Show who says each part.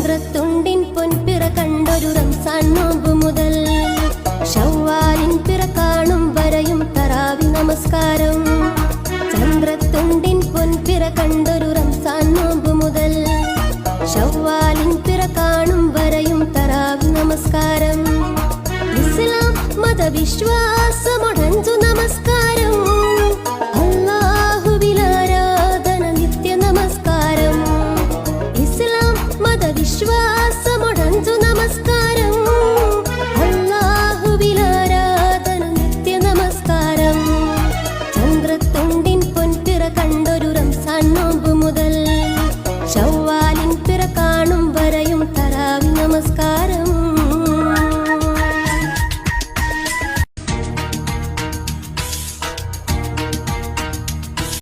Speaker 1: ചന്ദ്രത്തുണ്ടിൻ പൊൻപിറ കണ്ടൊരു റംസാൻ നോമ്പ് മുതൽ ശവ്വാലിൻ പിറ കാണും വരെയും തറാവി നമസ്കാരം. ചന്ദ്രത്തുണ്ടിൻ പൊൻപിറ കണ്ടൊരു റംസാൻ നോമ്പ് മുതൽ ശവ്വാലിൻ പിറ കാണും വരെയും തറാവി നമസ്കാരം. ഇസ്ലാം മതവിശ്വാസമൊടഞ്ചു നമസ്കാരം.